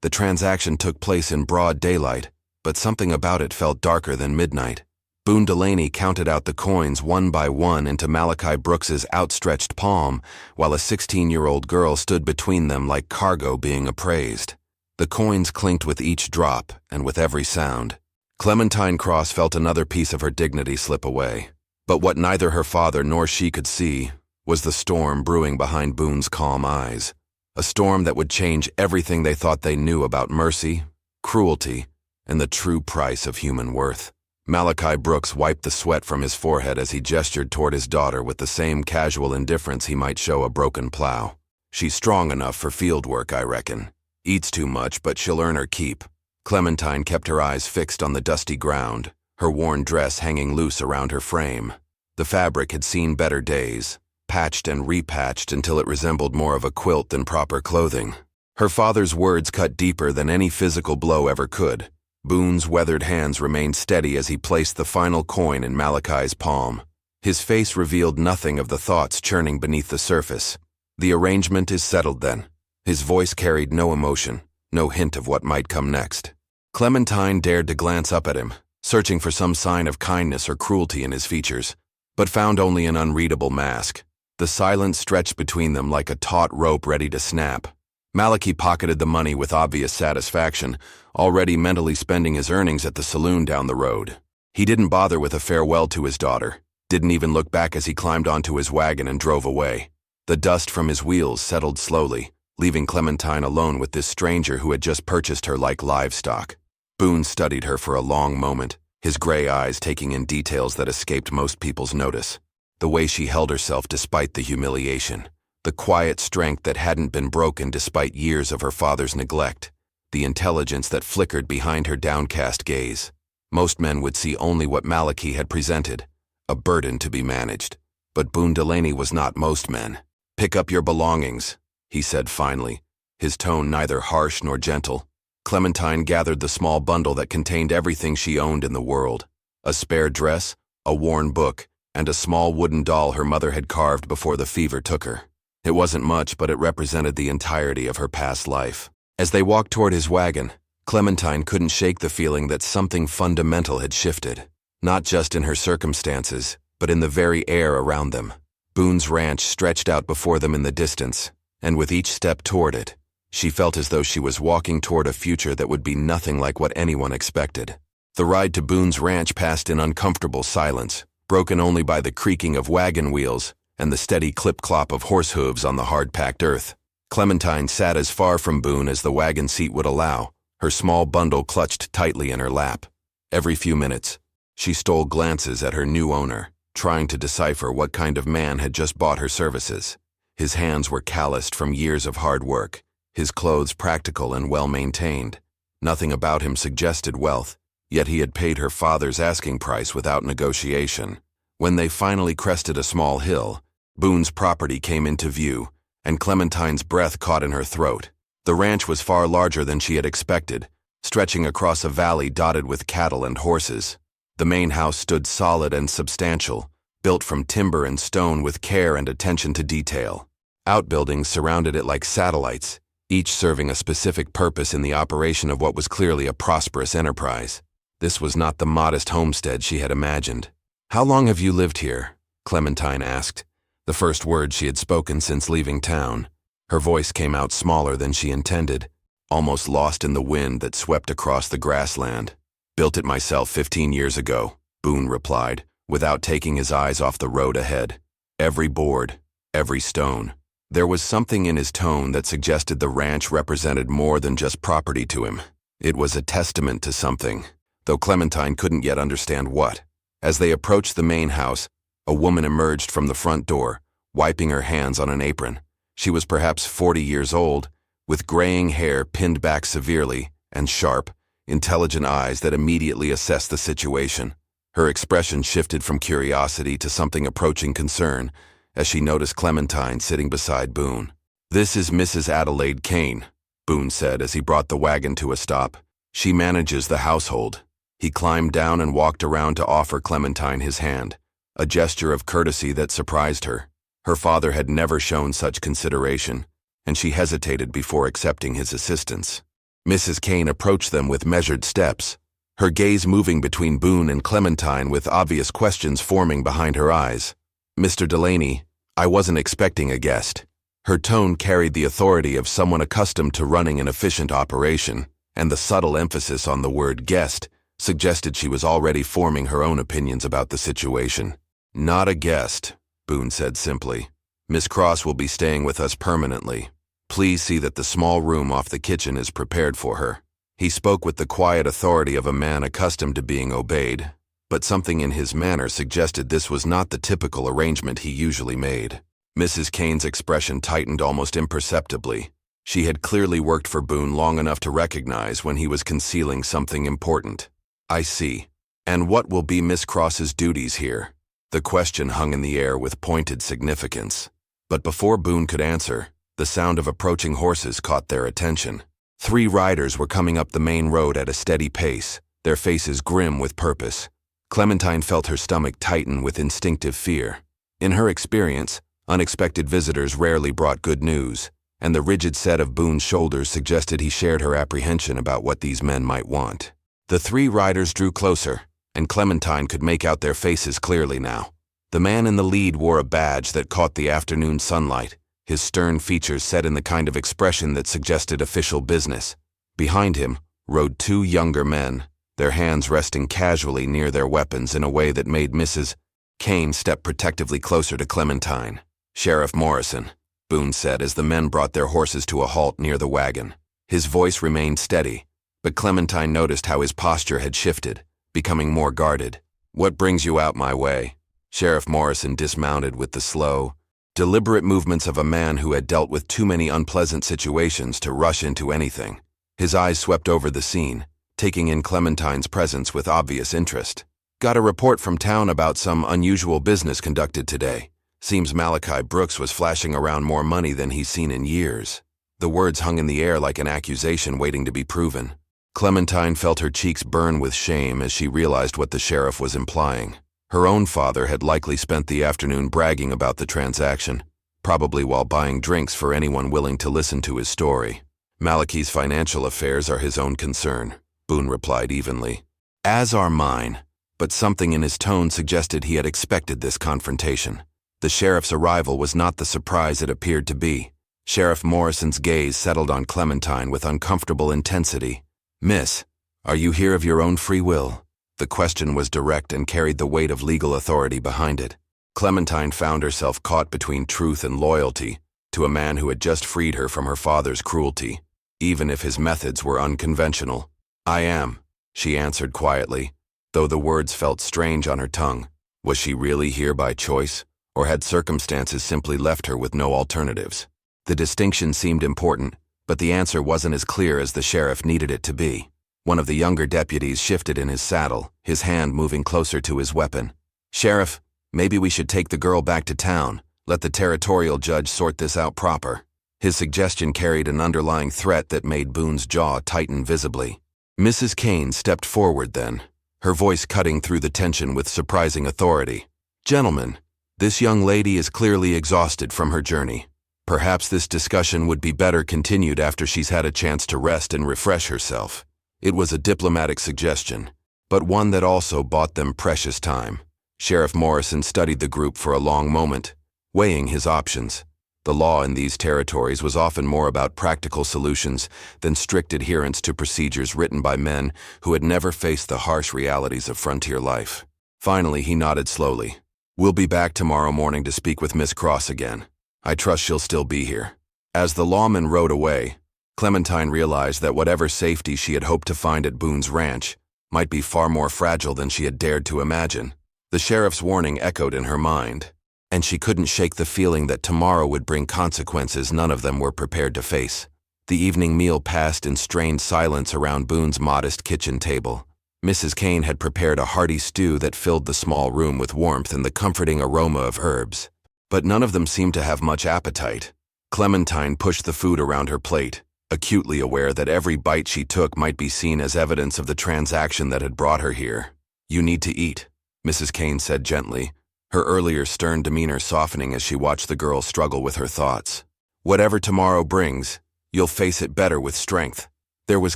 The transaction took place in broad daylight, but something about it felt darker than midnight. Boone Delaney counted out the coins one by one into Malachi Brooks's outstretched palm, while a 16-year-old girl stood between them like cargo being appraised. The coins clinked with each drop and with every sound. Clementine Cross felt another piece of her dignity slip away. But what neither her father nor she could see was the storm brewing behind Boone's calm eyes. A storm that would change everything they thought they knew about mercy, cruelty, and the true price of human worth. Malachi Brooks wiped the sweat from his forehead as he gestured toward his daughter with the same casual indifference he might show a broken plow. "She's strong enough for field work, I reckon. Eats too much, but she'll earn her keep." Clementine kept her eyes fixed on the dusty ground, her worn dress hanging loose around her frame. The fabric had seen better days, patched and repatched until it resembled more of a quilt than proper clothing. Her father's words cut deeper than any physical blow ever could. Boone's weathered hands remained steady as he placed the final coin in Malachi's palm. His face revealed nothing of the thoughts churning beneath the surface. "The arrangement is settled then." His voice carried no emotion, no hint of what might come next. Clementine dared to glance up at him, searching for some sign of kindness or cruelty in his features, but found only an unreadable mask. The silence stretched between them like a taut rope ready to snap. Malachi pocketed the money with obvious satisfaction, already mentally spending his earnings at the saloon down the road. He didn't bother with a farewell to his daughter, didn't even look back as he climbed onto his wagon and drove away. The dust from his wheels settled slowly, leaving Clementine alone with this stranger who had just purchased her like livestock. Boone studied her for a long moment, his gray eyes taking in details that escaped most people's notice. The way she held herself despite the humiliation, the quiet strength that hadn't been broken despite years of her father's neglect, the intelligence that flickered behind her downcast gaze. Most men would see only what Malachi had presented, a burden to be managed. But Boone Delaney was not most men. "Pick up your belongings," he said finally, his tone neither harsh nor gentle. Clementine gathered the small bundle that contained everything she owned in the world: a spare dress, a worn book, and a small wooden doll her mother had carved before the fever took her. It wasn't much, but it represented the entirety of her past life. As they walked toward his wagon, Clementine couldn't shake the feeling that something fundamental had shifted, not just in her circumstances, but in the very air around them. Boone's ranch stretched out before them in the distance, and with each step toward it, she felt as though she was walking toward a future that would be nothing like what anyone expected. The ride to Boone's ranch passed in uncomfortable silence, broken only by the creaking of wagon wheels and the steady clip-clop of horse hooves on the hard-packed earth. Clementine sat as far from Boone as the wagon seat would allow, her small bundle clutched tightly in her lap. Every few minutes, she stole glances at her new owner, trying to decipher what kind of man had just bought her services. His hands were calloused from years of hard work, his clothes practical and well-maintained. Nothing about him suggested wealth, yet he had paid her father's asking price without negotiation. When they finally crested a small hill, Boone's property came into view, and Clementine's breath caught in her throat. The ranch was far larger than she had expected, stretching across a valley dotted with cattle and horses. The main house stood solid and substantial, built from timber and stone with care and attention to detail. Outbuildings surrounded it like satellites, each serving a specific purpose in the operation of what was clearly a prosperous enterprise. This was not the modest homestead she had imagined. "How long have you lived here?" Clementine asked, the first word she had spoken since leaving town. Her voice came out smaller than she intended, almost lost in the wind that swept across the grassland. "Built it myself 15 years ago," Boone replied, without taking his eyes off the road ahead. Every board, every stone. There was something in his tone that suggested the ranch represented more than just property to him. It was a testament to something, though Clementine couldn't yet understand what. As they approached the main house, a woman emerged from the front door, wiping her hands on an apron. She was perhaps 40 years old, with graying hair pinned back severely, and sharp, intelligent eyes that immediately assessed the situation. Her expression shifted from curiosity to something approaching concern as she noticed Clementine sitting beside Boone. "This is Mrs. Adelaide Kane," Boone said as he brought the wagon to a stop. "She manages the household." He climbed down and walked around to offer Clementine his hand, a gesture of courtesy that surprised her. Her father had never shown such consideration, and she hesitated before accepting his assistance. Mrs. Kane approached them with measured steps, her gaze moving between Boone and Clementine with obvious questions forming behind her eyes. "Mr. Delaney, I wasn't expecting a guest." Her tone carried the authority of someone accustomed to running an efficient operation, and the subtle emphasis on the word guest suggested she was already forming her own opinions about the situation. "Not a guest," Boone said simply. "Miss Cross will be staying with us permanently. Please see that the small room off the kitchen is prepared for her." He spoke with the quiet authority of a man accustomed to being obeyed, but something in his manner suggested this was not the typical arrangement he usually made. Mrs. Kane's expression tightened almost imperceptibly. She had clearly worked for Boone long enough to recognize when he was concealing something important. "I see. And what will be Miss Cross's duties here?" The question hung in the air with pointed significance. But before Boone could answer, the sound of approaching horses caught their attention. 3 riders were coming up the main road at a steady pace, their faces grim with purpose. Clementine felt her stomach tighten with instinctive fear. In her experience, unexpected visitors rarely brought good news, and the rigid set of Boone's shoulders suggested he shared her apprehension about what these men might want. The 3 riders drew closer, and Clementine could make out their faces clearly now. The man in the lead wore a badge that caught the afternoon sunlight, his stern features set in the kind of expression that suggested official business. Behind him rode 2 younger men, their hands resting casually near their weapons in a way that made Mrs. Kane step protectively closer to Clementine. "Sheriff Morrison," Boone said as the men brought their horses to a halt near the wagon. His voice remained steady, but Clementine noticed how his posture had shifted, becoming more guarded. "What brings you out my way?" Sheriff Morrison dismounted with the slow, deliberate movements of a man who had dealt with too many unpleasant situations to rush into anything. His eyes swept over the scene, taking in Clementine's presence with obvious interest. "Got a report from town about some unusual business conducted today. Seems Malachi Brooks was flashing around more money than he's seen in years." The words hung in the air like an accusation waiting to be proven. Clementine felt her cheeks burn with shame as she realized what the sheriff was implying. Her own father had likely spent the afternoon bragging about the transaction, probably while buying drinks for anyone willing to listen to his story. "Malachi's financial affairs are his own concern," Boone replied evenly. "As are mine," but something in his tone suggested he had expected this confrontation. The sheriff's arrival was not the surprise it appeared to be. Sheriff Morrison's gaze settled on Clementine with uncomfortable intensity. "Miss, are you here of your own free will?" The question was direct and carried the weight of legal authority behind it. Clementine found herself caught between truth and loyalty to a man who had just freed her from her father's cruelty, even if his methods were unconventional. "I am," she answered quietly, though the words felt strange on her tongue. Was she really here by choice, or had circumstances simply left her with no alternatives? The distinction seemed important, but the answer wasn't as clear as the sheriff needed it to be. One of the younger deputies shifted in his saddle, his hand moving closer to his weapon. "Sheriff, maybe we should take the girl back to town. Let the territorial judge sort this out proper." His suggestion carried an underlying threat that made Boone's jaw tighten visibly. Mrs. Kane stepped forward then, her voice cutting through the tension with surprising authority. "Gentlemen, this young lady is clearly exhausted from her journey. Perhaps this discussion would be better continued after she's had a chance to rest and refresh herself." It was a diplomatic suggestion, but one that also bought them precious time. Sheriff Morrison studied the group for a long moment, weighing his options. The law in these territories was often more about practical solutions than strict adherence to procedures written by men who had never faced the harsh realities of frontier life. Finally, he nodded slowly. "We'll be back tomorrow morning to speak with Miss Cross again. I trust she'll still be here." As the lawman rode away, Clementine realized that whatever safety she had hoped to find at Boone's ranch might be far more fragile than she had dared to imagine. The sheriff's warning echoed in her mind, and she couldn't shake the feeling that tomorrow would bring consequences none of them were prepared to face. The evening meal passed in strained silence around Boone's modest kitchen table. Mrs. Kane had prepared a hearty stew that filled the small room with warmth and the comforting aroma of herbs, but none of them seemed to have much appetite. Clementine pushed the food around her plate, acutely aware that every bite she took might be seen as evidence of the transaction that had brought her here. "You need to eat," Mrs. Kane said gently, her earlier stern demeanor softening as she watched the girl struggle with her thoughts. "Whatever tomorrow brings, you'll face it better with strength." There was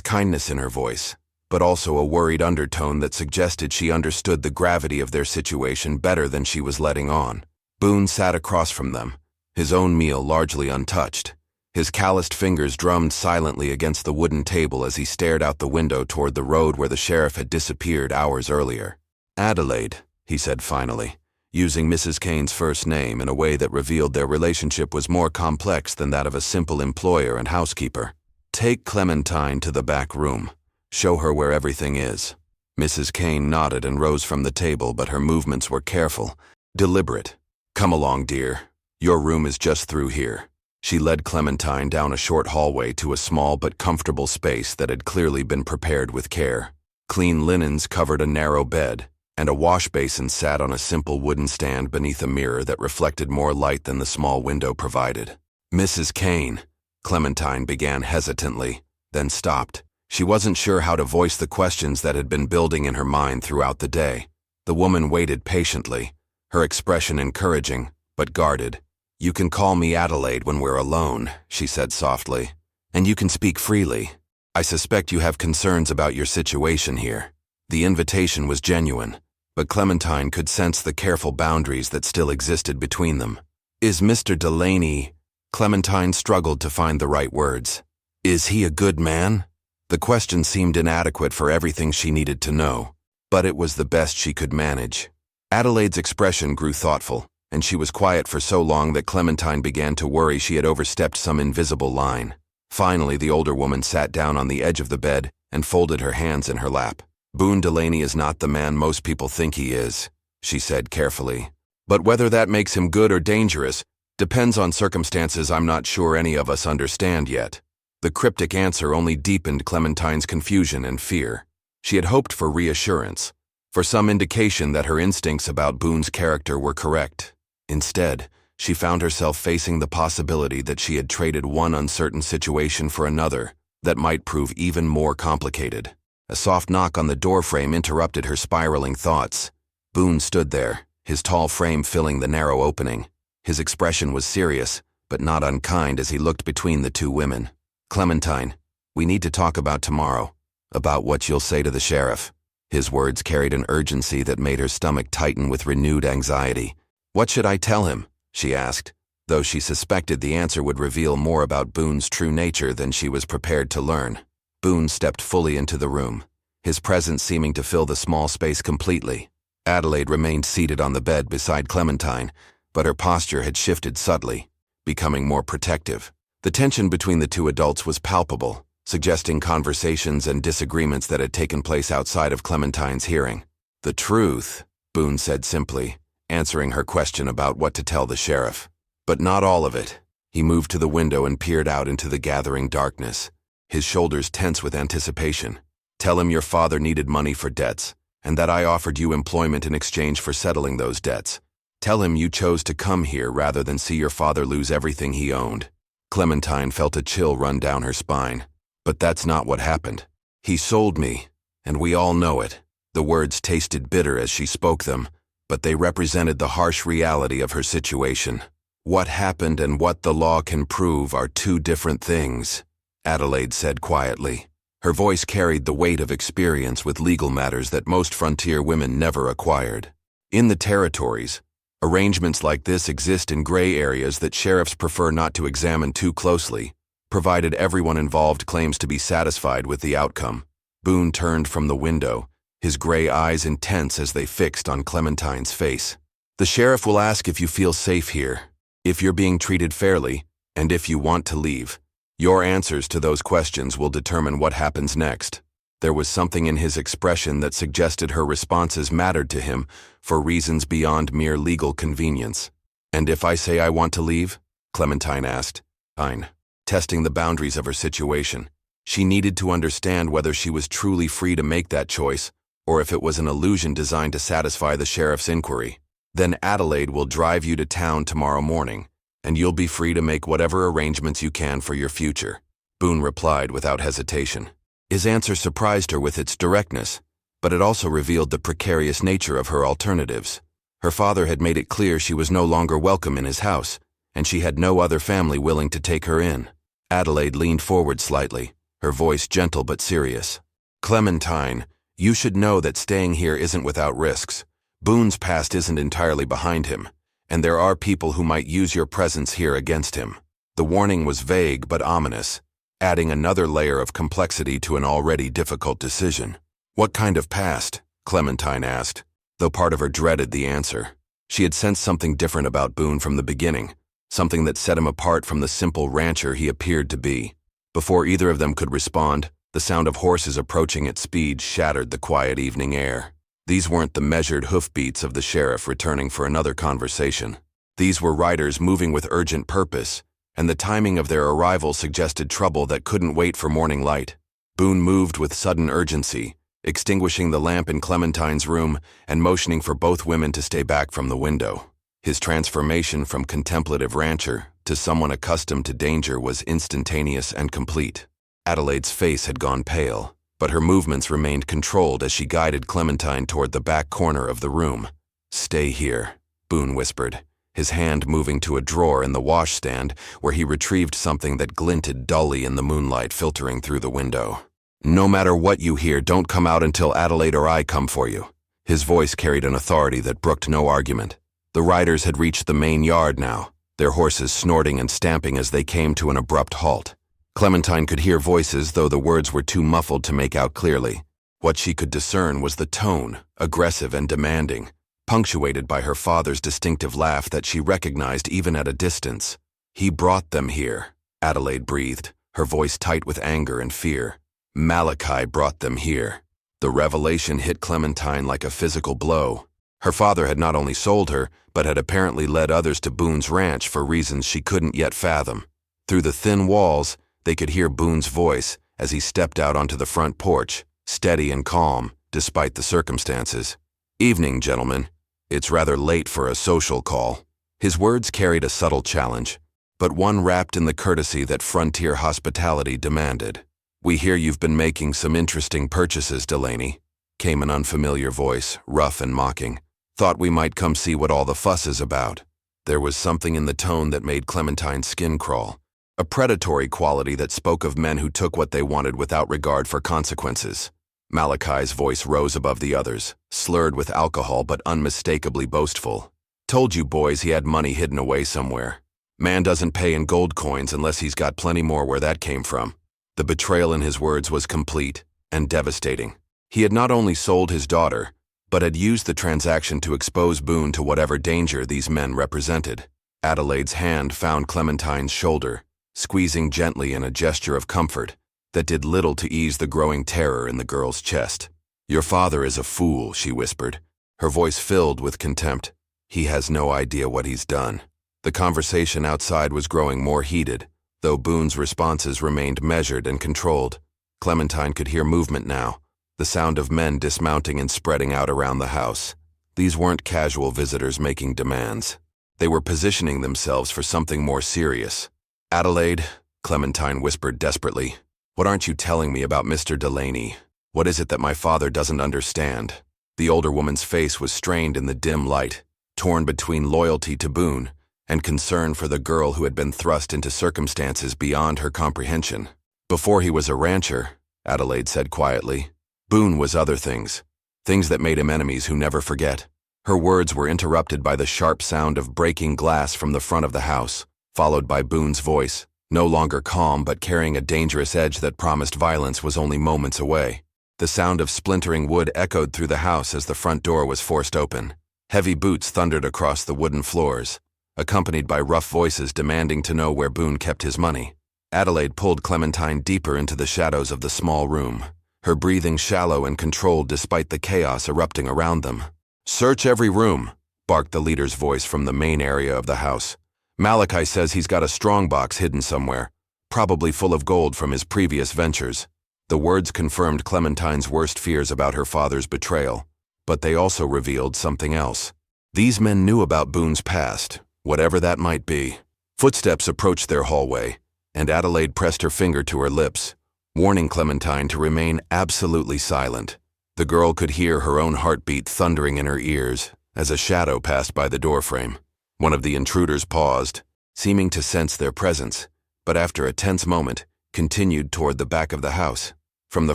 kindness in her voice, but also a worried undertone that suggested she understood the gravity of their situation better than she was letting on. Boone sat across from them, his own meal largely untouched. His calloused fingers drummed silently against the wooden table as he stared out the window toward the road where the sheriff had disappeared hours earlier. "Adelaide," he said finally, using Mrs. Kane's first name in a way that revealed their relationship was more complex than that of a simple employer and housekeeper. "Take Clementine to the back room. Show her where everything is." Mrs. Kane nodded and rose from the table, but her movements were careful, deliberate. "Come along, dear. Your room is just through here." She led Clementine down a short hallway to a small but comfortable space that had clearly been prepared with care. Clean linens covered a narrow bed, and a wash basin sat on a simple wooden stand beneath a mirror that reflected more light than the small window provided. "Mrs. Kane," Clementine began hesitantly, then stopped. She wasn't sure how to voice the questions that had been building in her mind throughout the day. The woman waited patiently, her expression encouraging, but guarded. "You can call me Adelaide when we're alone," she said softly, "and you can speak freely. I suspect you have concerns about your situation here." The invitation was genuine, but Clementine could sense the careful boundaries that still existed between them. "Is Mr. Delaney—" Clementine struggled to find the right words. "Is he a good man?" The question seemed inadequate for everything she needed to know, but it was the best she could manage. Adelaide's expression grew thoughtful, and she was quiet for so long that Clementine began to worry she had overstepped some invisible line. Finally, the older woman sat down on the edge of the bed and folded her hands in her lap. "Boone Delaney is not the man most people think he is," she said carefully. "But whether that makes him good or dangerous depends on circumstances I'm not sure any of us understand yet." The cryptic answer only deepened Clementine's confusion and fear. She had hoped for reassurance, for some indication that her instincts about Boone's character were correct. Instead, she found herself facing the possibility that she had traded one uncertain situation for another that might prove even more complicated. A soft knock on the doorframe interrupted her spiraling thoughts. Boone stood there, his tall frame filling the narrow opening. His expression was serious, but not unkind as he looked between the two women. "Clementine, we need to talk about tomorrow, about what you'll say to the sheriff." His words carried an urgency that made her stomach tighten with renewed anxiety. "What should I tell him?" she asked, though she suspected the answer would reveal more about Boone's true nature than she was prepared to learn. Boone stepped fully into the room, his presence seeming to fill the small space completely. Adelaide remained seated on the bed beside Clementine, but her posture had shifted subtly, becoming more protective. The tension between the two adults was palpable, suggesting conversations and disagreements that had taken place outside of Clementine's hearing. "The truth," Boone said simply, answering her question about what to tell the sheriff. "But not all of it." He moved to the window and peered out into the gathering darkness, his shoulders tense with anticipation. "Tell him your father needed money for debts, and that I offered you employment in exchange for settling those debts. Tell him you chose to come here rather than see your father lose everything he owned." Clementine felt a chill run down her spine. "But that's not what happened. He sold me, and we all know it." The words tasted bitter as she spoke them, but they represented the harsh reality of her situation. "What happened and what the law can prove are two different things," Adelaide said quietly. Her voice carried the weight of experience with legal matters that most frontier women never acquired. In the territories, arrangements like this exist in gray areas that sheriffs prefer not to examine too closely, provided everyone involved claims to be satisfied with the outcome. Boone turned from the window, his gray eyes intense as they fixed on Clementine's face. "The sheriff will ask if you feel safe here, if you're being treated fairly, and if you want to leave. Your answers to those questions will determine what happens next." There was something in his expression that suggested her responses mattered to him for reasons beyond mere legal convenience. "And if I say I want to leave?" Clementine asked. Fine. Testing the boundaries of her situation. She needed to understand whether she was truly free to make that choice, or if it was an illusion designed to satisfy the sheriff's inquiry. "Then Adelaide will drive you to town tomorrow morning, and you'll be free to make whatever arrangements you can for your future," Boone replied without hesitation. His answer surprised her with its directness, but it also revealed the precarious nature of her alternatives. Her father had made it clear she was no longer welcome in his house, and she had no other family willing to take her in. Adelaide leaned forward slightly, her voice gentle but serious. "Clementine, you should know that staying here isn't without risks. Boone's past isn't entirely behind him, and there are people who might use your presence here against him." The warning was vague but ominous, adding another layer of complexity to an already difficult decision. "What kind of past?" Clementine asked, though part of her dreaded the answer. She had sensed something different about Boone from the beginning, something that set him apart from the simple rancher he appeared to be. Before either of them could respond, the sound of horses approaching at speed shattered the quiet evening air. These weren't the measured hoofbeats of the sheriff returning for another conversation. These were riders moving with urgent purpose, and the timing of their arrival suggested trouble that couldn't wait for morning light. Boone moved with sudden urgency, extinguishing the lamp in Clementine's room and motioning for both women to stay back from the window. His transformation from contemplative rancher to someone accustomed to danger was instantaneous and complete. Adelaide's face had gone pale, but her movements remained controlled as she guided Clementine toward the back corner of the room. "Stay here," Boone whispered, his hand moving to a drawer in the washstand where he retrieved something that glinted dully in the moonlight filtering through the window. "No matter what you hear, don't come out until Adelaide or I come for you." His voice carried an authority that brooked no argument. The riders had reached the main yard now, their horses snorting and stamping as they came to an abrupt halt. Clementine could hear voices, though the words were too muffled to make out clearly. What she could discern was the tone, aggressive and demanding, punctuated by her father's distinctive laugh that she recognized even at a distance. "He brought them here," Adelaide breathed, her voice tight with anger and fear. "Malachi brought them here." The revelation hit Clementine like a physical blow. Her father had not only sold her, but had apparently led others to Boone's ranch for reasons she couldn't yet fathom. Through the thin walls, they could hear Boone's voice as he stepped out onto the front porch, steady and calm, despite the circumstances. "Evening, gentlemen. It's rather late for a social call." His words carried a subtle challenge, but one wrapped in the courtesy that frontier hospitality demanded. "We hear you've been making some interesting purchases, Delaney," came an unfamiliar voice, rough and mocking. "Thought we might come see what all the fuss is about." There was something in the tone that made Clementine's skin crawl, a predatory quality that spoke of men who took what they wanted without regard for consequences. Malachi's voice rose above the others, slurred with alcohol but unmistakably boastful. "Told you boys he had money hidden away somewhere. Man doesn't pay in gold coins unless he's got plenty more where that came from." The betrayal in his words was complete and devastating. He had not only sold his daughter, but had used the transaction to expose Boone to whatever danger these men represented. Adelaide's hand found Clementine's shoulder, squeezing gently in a gesture of comfort that did little to ease the growing terror in the girl's chest. "Your father is a fool," she whispered, her voice filled with contempt. "He has no idea what he's done." The conversation outside was growing more heated, though Boone's responses remained measured and controlled. Clementine could hear movement now, the sound of men dismounting and spreading out around the house. These weren't casual visitors making demands. They were positioning themselves for something more serious. "Adelaide," Clementine whispered desperately, "what aren't you telling me about Mr. Delaney? What is it that my father doesn't understand?" The older woman's face was strained in the dim light, torn between loyalty to Boone and concern for the girl who had been thrust into circumstances beyond her comprehension. "Before he was a rancher," Adelaide said quietly, "Boone was other things, things that made him enemies who never forget." Her words were interrupted by the sharp sound of breaking glass from the front of the house, followed by Boone's voice, no longer calm but carrying a dangerous edge that promised violence was only moments away. The sound of splintering wood echoed through the house as the front door was forced open. Heavy boots thundered across the wooden floors, accompanied by rough voices demanding to know where Boone kept his money. Adelaide pulled Clementine deeper into the shadows of the small room, her breathing shallow and controlled despite the chaos erupting around them. "Search every room," barked the leader's voice from the main area of the house. "Malachi says he's got a strongbox hidden somewhere, probably full of gold from his previous ventures." The words confirmed Clementine's worst fears about her father's betrayal, but they also revealed something else. These men knew about Boone's past, whatever that might be. Footsteps approached their hallway, and Adelaide pressed her finger to her lips, warning Clementine to remain absolutely silent. The girl could hear her own heartbeat thundering in her ears as a shadow passed by the doorframe. One of the intruders paused, seeming to sense their presence, but after a tense moment, continued toward the back of the house. From the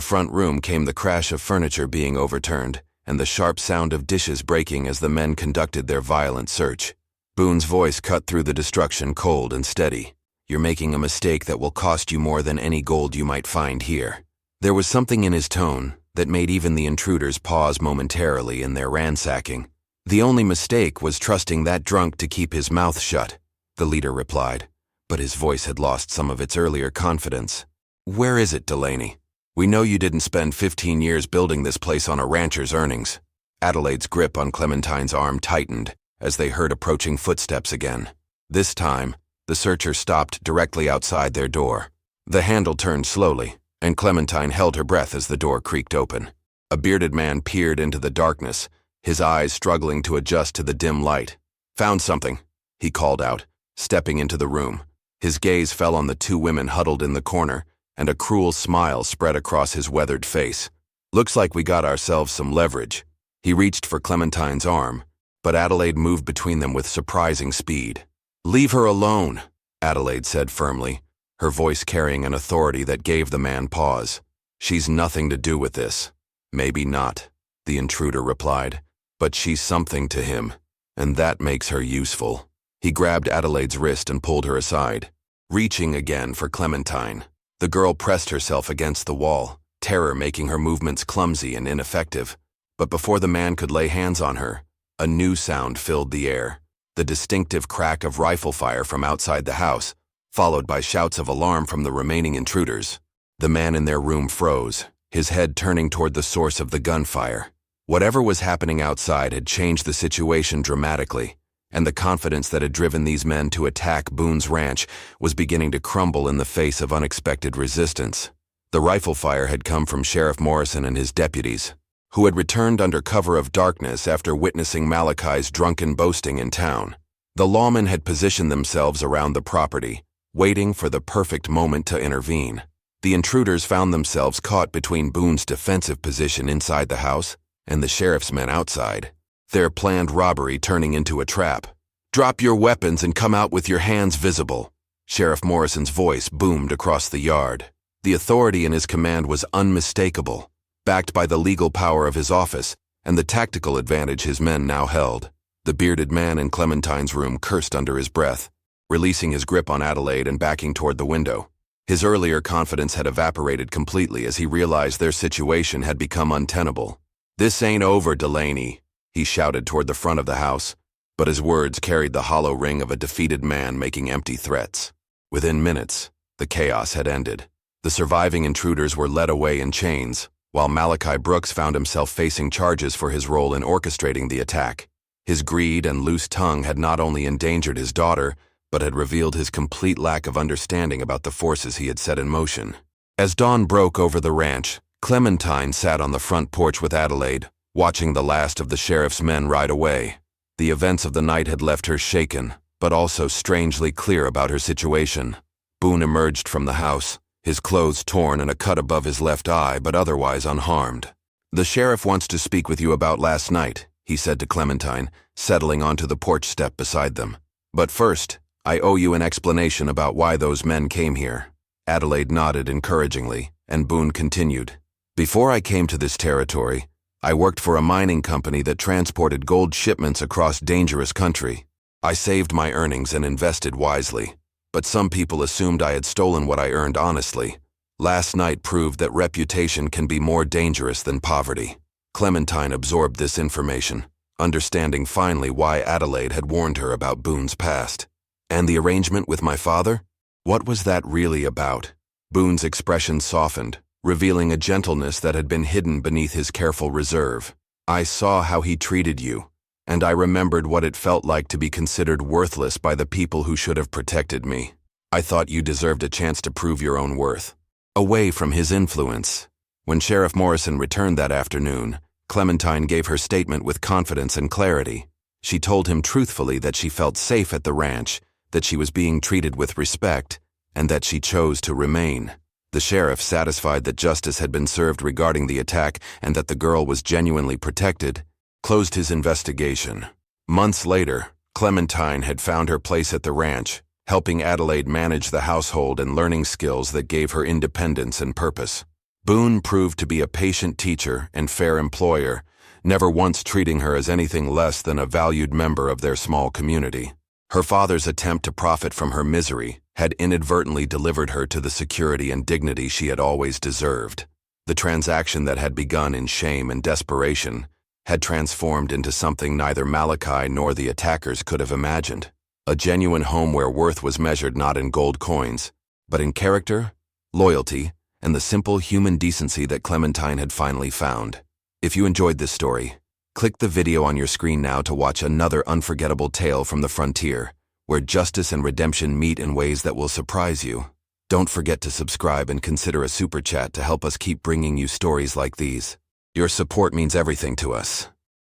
front room came the crash of furniture being overturned and the sharp sound of dishes breaking as the men conducted their violent search. Boone's voice cut through the destruction, cold and steady. "You're making a mistake that will cost you more than any gold you might find here." There was something in his tone that made even the intruders pause momentarily in their ransacking. "The only mistake was trusting that drunk to keep his mouth shut," the leader replied, but his voice had lost some of its earlier confidence. "Where is it, Delaney? We know you didn't spend 15 years building this place on a rancher's earnings." Adelaide's grip on Clementine's arm tightened as they heard approaching footsteps again. This time, the searcher stopped directly outside their door. The handle turned slowly, and Clementine held her breath as the door creaked open. A bearded man peered into the darkness, his eyes struggling to adjust to the dim light. "Found something," he called out, stepping into the room. His gaze fell on the two women huddled in the corner, and a cruel smile spread across his weathered face. "Looks like we got ourselves some leverage." He reached for Clementine's arm, but Adelaide moved between them with surprising speed. "Leave her alone," Adelaide said firmly, her voice carrying an authority that gave the man pause. "She's nothing to do with this." "Maybe not," the intruder replied, "but she's something to him, and that makes her useful." He grabbed Adelaide's wrist and pulled her aside, reaching again for Clementine. The girl pressed herself against the wall, terror making her movements clumsy and ineffective. But before the man could lay hands on her, a new sound filled the air, the distinctive crack of rifle fire from outside the house, followed by shouts of alarm from the remaining intruders. The man in their room froze, his head turning toward the source of the gunfire. Whatever was happening outside had changed the situation dramatically, and the confidence that had driven these men to attack Boone's ranch was beginning to crumble in the face of unexpected resistance. The rifle fire had come from Sheriff Morrison and his deputies, who had returned under cover of darkness after witnessing Malachi's drunken boasting in town. The lawmen had positioned themselves around the property, waiting for the perfect moment to intervene. The intruders found themselves caught between Boone's defensive position inside the house and the sheriff's men outside, their planned robbery turning into a trap. "Drop your weapons and come out with your hands visible," Sheriff Morrison's voice boomed across the yard. The authority in his command was unmistakable, backed by the legal power of his office and the tactical advantage his men now held. The bearded man in Clementine's room cursed under his breath, releasing his grip on Adelaide and backing toward the window. His earlier confidence had evaporated completely as he realized their situation had become untenable. "This ain't over, Delaney," he shouted toward the front of the house, but his words carried the hollow ring of a defeated man making empty threats. Within minutes, the chaos had ended. The surviving intruders were led away in chains, while Malachi Brooks found himself facing charges for his role in orchestrating the attack. His greed and loose tongue had not only endangered his daughter, but had revealed his complete lack of understanding about the forces he had set in motion. As dawn broke over the ranch, Clementine sat on the front porch with Adelaide, watching the last of the sheriff's men ride away. The events of the night had left her shaken, but also strangely clear about her situation. Boone emerged from the house, his clothes torn and a cut above his left eye, but otherwise unharmed. "The sheriff wants to speak with you about last night," he said to Clementine, settling onto the porch step beside them. "But first, I owe you an explanation about why those men came here." Adelaide nodded encouragingly, and Boone continued. "Before I came to this territory, I worked for a mining company that transported gold shipments across dangerous country. I saved my earnings and invested wisely, but some people assumed I had stolen what I earned honestly. Last night proved that reputation can be more dangerous than poverty." Clementine absorbed this information, understanding finally why Adelaide had warned her about Boone's past. "And the arrangement with my father? What was that really about?" Boone's expression softened, revealing a gentleness that had been hidden beneath his careful reserve. "I saw how he treated you, and I remembered what it felt like to be considered worthless by the people who should have protected me. I thought you deserved a chance to prove your own worth." Away from his influence. When Sheriff Morrison returned that afternoon, Clementine gave her statement with confidence and clarity. She told him truthfully that she felt safe at the ranch, that she was being treated with respect, and that she chose to remain. The sheriff, satisfied that justice had been served regarding the attack and that the girl was genuinely protected, closed his investigation. Months later, Clementine had found her place at the ranch, helping Adelaide manage the household and learning skills that gave her independence and purpose. Boone proved to be a patient teacher and fair employer, never once treating her as anything less than a valued member of their small community. Her father's attempt to profit from her misery had inadvertently delivered her to the security and dignity she had always deserved. The transaction that had begun in shame and desperation had transformed into something neither Malachi nor the attackers could have imagined. A genuine home where worth was measured not in gold coins, but in character, loyalty, and the simple human decency that Clementine had finally found. If you enjoyed this story, click the video on your screen now to watch another unforgettable tale from the frontier, where justice and redemption meet in ways that will surprise you. Don't forget to subscribe and consider a super chat to help us keep bringing you stories like these. Your support means everything to us.